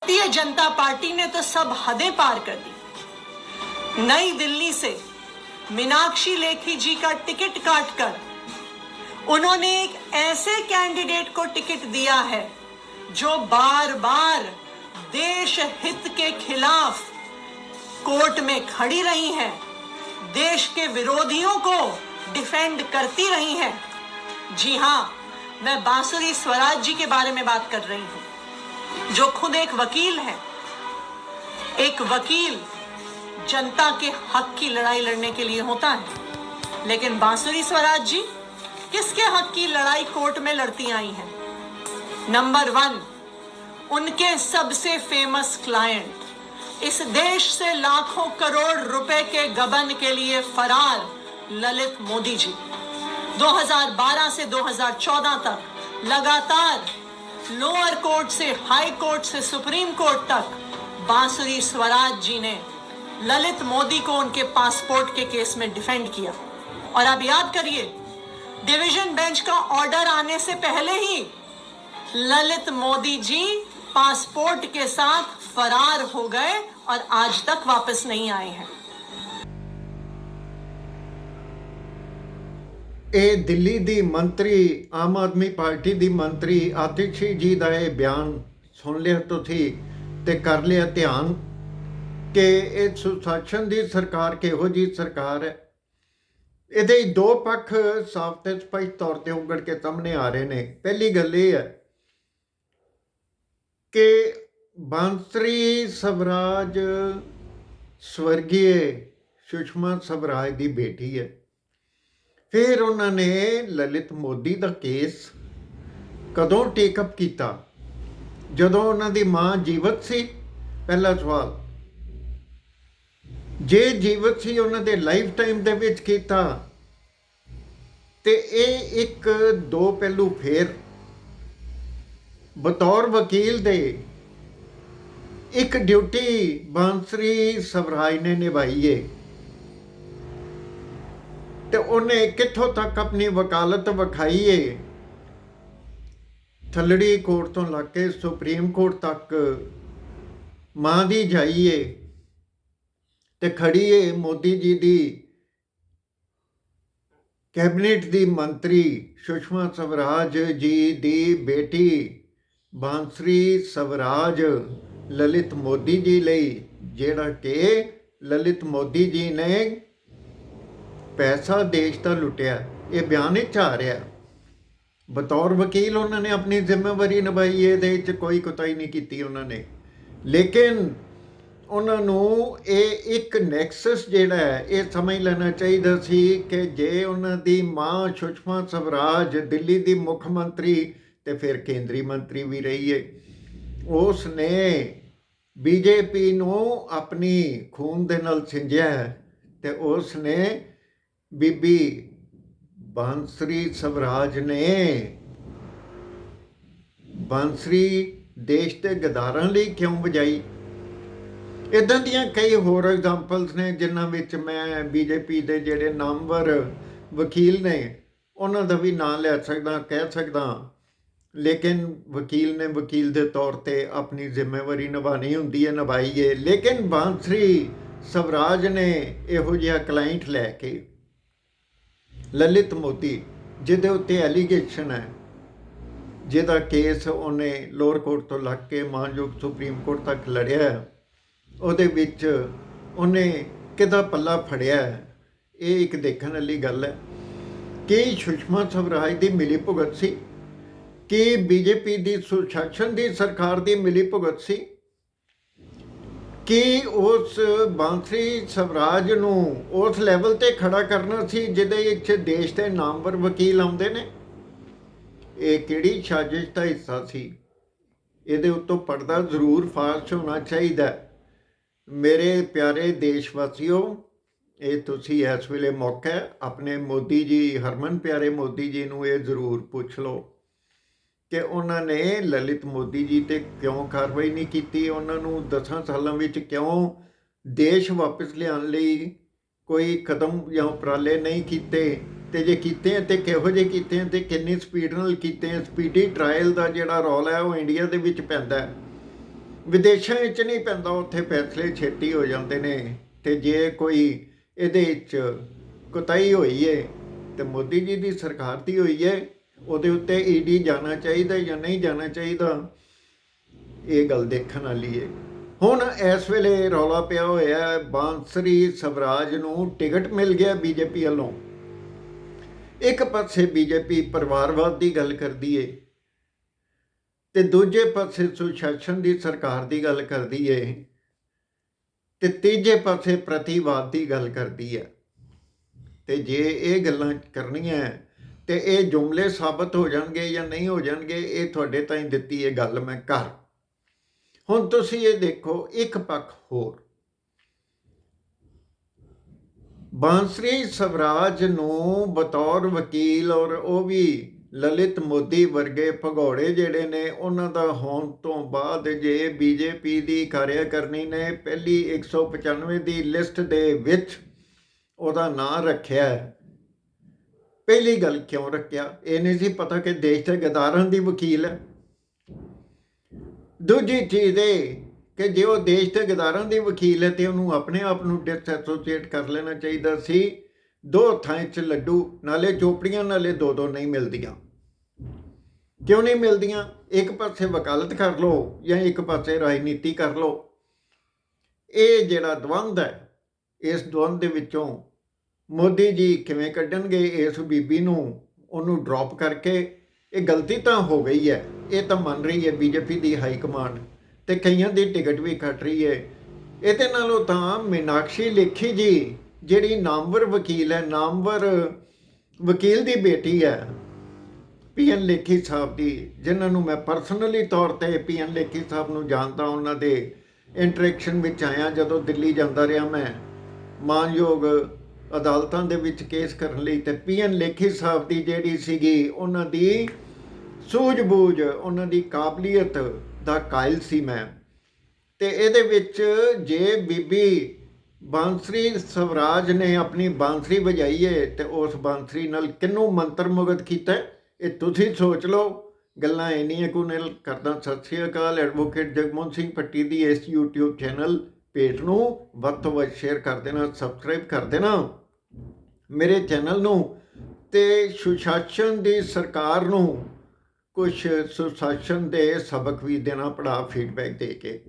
Bharatiya Janata party ने तो सब हदें पार कर दी। नई दिल्ली से मीनाक्षी लेखी जी का टिकट काटकर उन्होंने एक ऐसे कैंडिडेट को टिकट दिया है जो बार बार देश हित के खिलाफ कोर्ट में खड़ी रही हैं, देश के विरोधियों को डिफेंड करती रही हैं। जी हां, मैं बांसुरी स्वराज जी के बारे में बात कर रही हूं, जो खुद एक वकील है। एक वकील जनता के हक की लड़ाई लड़ने के लिए होता है, लेकिन बांसुरी स्वराज जी किसके हक की लड़ाई कोर्ट में लड़ती आई हैं? नंबर 1, उनके सबसे फेमस क्लाइंट, इस देश से लाखों करोड़ रुपए के गबन के लिए फरार ललित मोदी जी। 2012 से 2014 तक लगातार लोअर कोर्ट से हाई कोर्ट से सुप्रीम कोर्ट तक बांसुरी स्वराज जी ने ललित मोदी को उनके पासपोर्ट के केस में डिफेंड किया। और आप याद करिए, डिवीजन बेंच का ऑर्डर आने से पहले ही ललित मोदी जी पासपोर्ट के साथ फरार हो गए और आज तक वापस नहीं आए हैं। ਇਹ ਦਿੱਲੀ ਦੀ ਮੰਤਰੀ, ਆਮ ਆਦਮੀ ਪਾਰਟੀ ਦੀ ਮੰਤਰੀ ਆਤਿਸ਼ੀ ਜੀ ਦਾ ਇਹ ਬਿਆਨ ਸੁਣ ਲਿਆ ਤੁਸੀਂ ਤੇ ਕਰ ਲਿਆ ਧਿਆਨ ਕਿ ਇਹ ਸੁਸ਼ਾਸਨ ਦੀ ਸਰਕਾਰ ਕਿਹੋ ਜੀ ਸਰਕਾਰ ਹੈ। ਇਹਦੇ ਦੋ ਪੱਖ ਸਾਫ਼ ਤੇ ਸਪਸ਼ਟ ਤੌਰ ਤੇ ਉਗੜ ਕੇ ਸਾਹਮਣੇ ਆ ਰਹੇ ਨੇ। ਪਹਿਲੀ ਗੱਲ ਇਹ ਹੈ ਕਿ ਬਾਂਸੁਰੀ ਸਵਰਾਜ ਸਵਰਗੀ ਸੁਸ਼ਮਾ ਸਵਰਾਜ ਦੀ ਬੇਟੀ ਹੈ। ਫਿਰ ਉਹਨਾਂ ਨੇ ਲਲਿਤ ਮੋਦੀ ਦਾ ਕੇਸ ਕਦੋਂ ਟੇਕਅਪ ਕੀਤਾ? ਜਦੋਂ ਉਹਨਾਂ ਦੀ ਮਾਂ ਜੀਵਤ ਸੀ। ਪਹਿਲਾ ਸਵਾਲ, ਜੇ ਜੀਵਤ ਸੀ ਉਹਨਾਂ ਦੇ ਲਾਈਫ ਟਾਈਮ ਦੇ ਵਿੱਚ ਕੀਤਾ ਤੇ ਇਹ ਇੱਕ ਦੋ ਪਹਿਲੂ ਫੇਰ ਬਤੌਰ ਵਕੀਲ ਦੇ ਇੱਕ ਡਿਊਟੀ ਬਾਂਸੁਰੀ ਸਵਰਾਜ ਨੇ ਨਿਭਾਈ ਹੈ ਤੇ ਉਹਨੇ ਕਿੱਥੋਂ ਤੱਕ ਆਪਣੀ ਵਕਾਲਤ ਵਿਖਾਈ ਏ। ਥੱਲੜੀ ਕੋਰਟ ਤੋਂ ਲੱਗ ਕੇ ਸੁਪਰੀਮ ਕੋਰਟ ਤੱਕ ਮਾਂ ਦੀ ਜਾਈ ਏ ਤੇ ਖੜੀ ਏ ਮੋਦੀ ਜੀ ਦੀ ਕੈਬਨਿਟ ਦੀ ਮੰਤਰੀ ਸੁਸ਼ਮਾ ਸਵਰਾਜ ਜੀ ਦੀ ਬੇਟੀ ਬਾਂਸੁਰੀ ਸਵਰਾਜ ਲਲਿਤ ਮੋਦੀ ਜੀ ਲਈ, ਜਿਹੜਾ ਕਿ ਲਲਿਤ ਮੋਦੀ ਜੀ ਨੇ ਪੈਸਾ ਦੇਸ਼ ਦਾ ਲੁੱਟਿਆ। ਇਹ ਬਿਆਨ ਵਿੱਚ ਆ ਰਿਹਾ। ਬਤੌਰ ਵਕੀਲ ਉਹਨਾਂ ਨੇ ਆਪਣੀ ਜ਼ਿੰਮੇਵਾਰੀ ਨਿਭਾਈ, ਇਹਦੇ ਵਿੱਚ ਕੋਈ ਕੁਤਾਹੀ ਨਹੀਂ ਕੀਤੀ ਉਹਨਾਂ ਨੇ। ਲੇਕਿਨ ਉਹਨਾਂ ਨੂੰ ਇਹ ਇੱਕ ਨੈਕਸਸ ਜਿਹੜਾ ਹੈ ਇਹ ਸਮਝ ਲੈਣਾ ਚਾਹੀਦਾ ਸੀ ਕਿ ਜੇ ਉਹਨਾਂ ਦੀ ਮਾਂ ਸੁਸ਼ਮਾ ਸਵਰਾਜ ਦਿੱਲੀ ਦੀ ਮੁੱਖ ਮੰਤਰੀ ਤੇ ਫਿਰ ਕੇਂਦਰੀ ਮੰਤਰੀ ਵੀ ਰਹੀ ਹੈ, ਉਸ ਨੇ ਬੀਜੇਪੀ ਨੂੰ ਆਪਣੀ ਖੂਨ ਦੇ ਨਾਲ ਸਿੰਜਿਆ ਤੇ ਉਸ ਨੇ ਬੀਬੀ ਬਾਂਸੁਰੀ ਸਵਰਾਜ ਨੇ ਬਾਂਸੁਰੀ ਦੇਸ਼ ਦੇ ਗਦਾਰਾਂ ਲਈ ਕਿਉਂ ਵਜਾਈ? ਇੱਦਾਂ ਦੀਆਂ ਕਈ ਹੋਰ ਐਗਜ਼ਾਮਪਲਸ ਨੇ ਜਿਨ੍ਹਾਂ ਵਿੱਚ ਮੈਂ ਬੀਜੇਪੀ ਦੇ ਜਿਹੜੇ ਨਾਮਵਰ ਵਕੀਲ ਨੇ ਉਹਨਾਂ ਦਾ ਵੀ ਨਾਂ ਲੈ ਸਕਦਾ, ਕਹਿ ਸਕਦਾ। ਲੇਕਿਨ ਵਕੀਲ ਨੇ ਵਕੀਲ ਦੇ ਤੌਰ 'ਤੇ ਆਪਣੀ ਜ਼ਿੰਮੇਵਾਰੀ ਨਿਭਾਉਣੀ ਹੁੰਦੀ ਹੈ, ਨਿਭਾਈ ਹੈ। ਲੇਕਿਨ ਬਾਂਸੁਰੀ ਸਵਰਾਜ ਨੇ ਇਹੋ ਜਿਹਾ ਕਲਾਇੰਟ ਲੈ ਕੇ ਲਲਿਤ ਮੋਦੀ, ਜਿਹਦੇ ਉੱਤੇ ਐਲੀਗੇਸ਼ਨ ਹੈ, ਜਿਹਦਾ ਕੇਸ ਉਹਨੇ ਲੋਅਰ ਕੋਰਟ ਤੋਂ ਲੱਗ ਕੇ ਮਾਨਯੋਗ ਸੁਪਰੀਮ ਕੋਰਟ ਤੱਕ ਲੜਿਆ, ਉਹਦੇ ਵਿੱਚ ਉਹਨੇ ਕਿਹਦਾ ਪੱਲਾ ਫੜਿਆ, ਇਹ ਇੱਕ ਦੇਖਣ ਵਾਲੀ ਗੱਲ ਹੈ। ਕਿ ਸੁਸ਼ਮਾ ਸਵਰਾਜ ਦੀ ਮਿਲੀ ਭੁਗਤ ਸੀ? ਕਿ ਬੀਜੇਪੀ ਦੀ ਸੁਸ਼ਾਸਨ ਦੀ ਸਰਕਾਰ ਦੀ ਮਿਲੀ ਭੁਗਤ ਸੀ? ਕਿ ਉਸ ਬਾਂਸੁਰੀ ਸਵਰਾਜ ਨੂੰ ਉਸ ਲੈਵਲ 'ਤੇ ਖੜਾ ਕਰਨਾ ਸੀ ਜਿਹਦੇ ਵਿੱਚ ਦੇਸ਼ ਦੇ ਨਾਮਵਰ ਵਕੀਲ ਆਉਂਦੇ ਨੇ? ਇਹ ਕਿਹੜੀ ਸਾਜ਼ਿਸ਼ ਦਾ ਹਿੱਸਾ ਸੀ? ਇਹਦੇ ਉੱਤੋਂ ਪਰਦਾ ਜ਼ਰੂਰ ਫਾਸ਼ ਹੋਣਾ ਚਾਹੀਦਾ। ਮੇਰੇ ਪਿਆਰੇ ਦੇਸ਼ ਵਾਸੀਓ, ਇਹ ਤੁਸੀਂ ਇਸ ਵੇਲੇ ਮੌਕਾ ਹੈ ਆਪਣੇ ਮੋਦੀ ਜੀ, ਹਰਮਨ ਪਿਆਰੇ ਮੋਦੀ ਜੀ ਨੂੰ ਇਹ ਜ਼ਰੂਰ ਪੁੱਛ ਲਓ ਕਿ ਉਹਨਾਂ ਨੇ ਲਲਿਤ ਮੋਦੀ ਜੀ 'ਤੇ ਕਿਉਂ ਕਾਰਵਾਈ ਨਹੀਂ ਕੀਤੀ? ਉਹਨਾਂ ਨੂੰ 10 ਸਾਲਾਂ ਵਿੱਚ ਕਿਉਂ ਦੇਸ਼ ਵਾਪਸ ਲਿਆਉਣ ਲਈ ਕੋਈ ਕਦਮ ਜਾਂ ਉਪਰਾਲੇ ਨਹੀਂ ਕੀਤੇ? ਤੇ ਜੇ ਕੀਤੇ ਤੇ ਕਿਹੋ ਜਿਹੇ ਕੀਤੇ ਤੇ ਕਿੰਨੀ ਸਪੀਡ ਨਾਲ ਕੀਤੇ? ਸਪੀਡੀ ਟਰਾਇਲ ਦਾ ਜਿਹੜਾ ਰੋਲ ਹੈ ਉਹ ਇੰਡੀਆ ਦੇ ਵਿੱਚ ਪੈਂਦਾ ਹੈ। ਵਿਦੇਸ਼ਾਂ ਵਿੱਚ ਨਹੀਂ ਪੈਂਦਾ, ਉੱਥੇ ਫੈਸਲੇ ਛੇਤੀ ਹੋ ਜਾਂਦੇ ਨੇ। ਤੇ ਜੇ ਕੋਈ ਇਹਦੇ ਵਿੱਚ ਕੁਤਾਹੀ ਹੋਈ ਹੈ ਤੇ ਮੋਦੀ ਜੀ ਦੀ ਸਰਕਾਰ ਦੀ ਹੋਈ ਹੈ, ਉਹਦੇ ਉੱਤੇ ਈਡੀ ਜਾਣਾ ਚਾਹੀਦਾ ਜਾਂ ਨਹੀਂ ਜਾਣਾ ਚਾਹੀਦਾ, ਇਹ ਗੱਲ ਦੇਖਣ ਵਾਲੀ ਹੈ। ਹੁਣ ਇਸ ਵੇਲੇ ਰੌਲਾ ਪਿਆ ਹੋਇਆ ਬਾਂਸਰੀ ਸਵਰਾਜ ਨੂੰ ਟਿਕਟ ਮਿਲ ਗਿਆ ਬੀਜੇਪੀ ਵੱਲੋਂ। ਇੱਕ ਪਾਸੇ ਬੀਜੇਪੀ ਪਰਿਵਾਰਵਾਦ ਦੀ ਗੱਲ ਕਰਦੀ ਏ ਤੇ ਦੂਜੇ ਪਾਸੇ ਸੁਸ਼ਾਸਨ ਦੀ ਸਰਕਾਰ ਦੀ ਗੱਲ ਕਰਦੀ ਏ ਤੇ ਤੀਜੇ ਪਾਸੇ ਪ੍ਰਤੀਵਾਦ ਦੀ ਗੱਲ ਕਰਦੀ ਹੈ। ਤੇ ਜੇ ਇਹ ਗੱਲਾਂ ਕਰਨੀਆਂ ਤੇ ਇਹ ਜੁਮਲੇ ਸਾਬਤ ਹੋ ਜਾਣਗੇ ਜਾਂ ਨਹੀਂ ਹੋ ਜਾਣਗੇ, ਇਹ ਤੁਹਾਡੇ ਤਾਈਂ ਦਿੱਤੀ ਇਹ ਗੱਲ ਮੈਂ ਕਰ। ਹੁਣ ਤੁਸੀਂ ਇਹ ਦੇਖੋ, ਇੱਕ ਪੱਖ ਹੋਰ, ਬਾਂਸਰੀ ਸਵਰਾਜ ਨੂੰ ਬਤੌਰ ਵਕੀਲ, ਔਰ ਉਹ ਵੀ ਲਲਿਤ ਮੋਦੀ ਵਰਗੇ ਭਗੌੜੇ ਜਿਹੜੇ ਨੇ ਉਹਨਾਂ ਦਾ ਹੋਣ ਤੋਂ ਬਾਅਦ, ਜੇ ਬੀਜੇਪੀ ਦੀ ਕਾਰਿਆਕਰਨੀ ਨੇ ਪਹਿਲੀ 195 ਦੀ ਲਿਸਟ ਦੇ ਵਿੱਚ ਉਹਦਾ ਨਾਂ ਰੱਖਿਆ, ਪਹਿਲੀ ਗੱਲ ਕਿਉਂ ਰੱਖਿਆ? ਇਹ ਨਹੀਂ ਸੀ ਪਤਾ ਕਿ ਦੇਸ਼ ਦੇ ਗਦਾਰਾਂ ਦੀ ਵਕੀਲ ਹੈ। ਦੂਜੀ ਚੀਜ਼ ਇਹ ਕਿ ਜੇ ਉਹ ਦੇਸ਼ ਦੇ ਗਦਾਰਾਂ ਦੀ ਵਕੀਲ ਹੈ ਤੇ ਉਹਨੂੰ ਆਪਣੇ ਆਪ ਨੂੰ ਡਿਸਐਸੋਸੀਏਟ ਕਰ ਲੈਣਾ ਚਾਹੀਦਾ ਸੀ। ਦੋ ਥਾਂ 'ਚ ਲੱਡੂ, ਨਾਲੇ ਚੋਪੜੀਆਂ ਨਾਲੇ ਦੋ ਨਹੀਂ ਮਿਲਦੀਆਂ। ਕਿਉਂ ਨਹੀਂ ਮਿਲਦੀਆਂ? ਇੱਕ ਪਾਸੇ ਵਕਾਲਤ ਕਰ ਲਓ ਜਾਂ ਇੱਕ ਪਾਸੇ ਰਾਜਨੀਤੀ ਕਰ ਲਓ। ਇਹ ਜਿਹੜਾ ਦਵੰਦ ਹੈ, ਇਸ ਦਵੰਦ ਦੇ ਵਿੱਚੋਂ ਮੋਦੀ ਜੀ ਕਿਵੇਂ ਕੱਢਣਗੇ ਇਸ ਬੀਬੀ ਨੂੰ, ਉਹਨੂੰ ਡ੍ਰੌਪ ਕਰਕੇ? ਇਹ ਗਲਤੀ ਤਾਂ ਹੋ ਗਈ ਹੈ, ਇਹ ਤਾਂ ਮੰਨ ਰਹੀ ਹੈ ਬੀਜੇਪੀ ਦੀ ਹਾਈ ਕਮਾਂਡ, ਤੇ ਕਈਆਂ ਦੀ ਟਿਕਟ ਵੀ ਕੱਟ ਰਹੀ ਹੈ। ਇਹਦੇ ਨਾਲੋਂ ਤਾਂ ਮੀਨਾਕਸ਼ੀ ਲੇਖੀ ਜੀ ਜਿਹੜੀ ਨਾਮਵਰ ਵਕੀਲ ਹੈ, ਨਾਮਵਰ ਵਕੀਲ ਦੀ ਬੇਟੀ ਹੈ ਪੀਐਨ ਲੇਖੀ ਸਾਹਿਬ ਦੀ, ਜਿਨ੍ਹਾਂ ਨੂੰ ਮੈਂ ਪਰਸਨਲੀ ਤੌਰ ਤੇ ਪੀਐਨ ਲੇਖੀ ਸਾਹਿਬ ਨੂੰ ਜਾਣਦਾ, ਉਹਨਾਂ ਦੇ ਇੰਟਰੈਕਸ਼ਨ ਵਿੱਚ ਆਇਆ ਜਦੋਂ ਦਿੱਲੀ ਜਾਂਦਾ ਰਿਹਾ ਮੈਂ ਮਾਨਯੋਗ ਅਦਾਲਤਾਂ ਦੇ ਵਿੱਚ ਕੇਸ ਕਰਨ ਲਈ। ਤੇ ਪੀਐਨ ਲੇਖੀ ਸਾਹਿਬ ਦੀ ਜਿਹੜੀ ਸੀਗੀ, ਉਹਨਾਂ ਦੀ ਸੂਝ-ਬੂਝ, ਉਹਨਾਂ ਦੀ ਕਾਬਲੀਅਤ ਦਾ ਕਾਇਲ ਸੀ ਮੈਂ। ਤੇ ਇਹਦੇ ਵਿੱਚ ਜੇ ਬੀਬੀ ਬਾਂਸਰੀ ਸਵਰਾਜ ਨੇ ਆਪਣੀ ਬਾਂਸਰੀ ਵਜਾਈ ਹੈ ਤੇ ਉਸ ਬਾਂਸਰੀ ਨਾਲ ਕਿਹਨੂੰ ਮੰਤਰ ਮੁਗਧ ਕੀਤਾ, ਇਹ ਤੁਸੀਂ ਸੋਚ ਲਓ। ਗੱਲਾਂ ਇੰਨੀਆਂ ਕੁ ਨਾਲ ਕਰਦਾ। ਸਤਿ ਸ਼੍ਰੀ ਅਕਾਲ। ਐਡਵੋਕੇਟ ਜਗਮੋਹਨ ਸਿੰਘ ਭੱਟੀ ਦੀ ਇਸ YouTube ਚੈਨਲ ਪੇਜ ਨੂੰ ਵੱਧ ਤੋਂ ਵੱਧ ਸ਼ੇਅਰ ਕਰ ਦੇਣਾ, ਸਬਸਕ੍ਰਾਈਬ ਕਰ ਦੇਣਾ ਮੇਰੇ ਚੈਨਲ ਨੂੰ, ਤੇ ਸੁਸ਼ਾਸਨ ਦੀ ਸਰਕਾਰ ਨੂੰ ਕੁਛ ਸੁਸ਼ਾਸਨ ਦੇ ਸਬਕ ਵੀ ਦੇਣਾ, ਪੜ੍ਹਾ ਫੀਡਬੈਕ ਦੇ ਕੇ।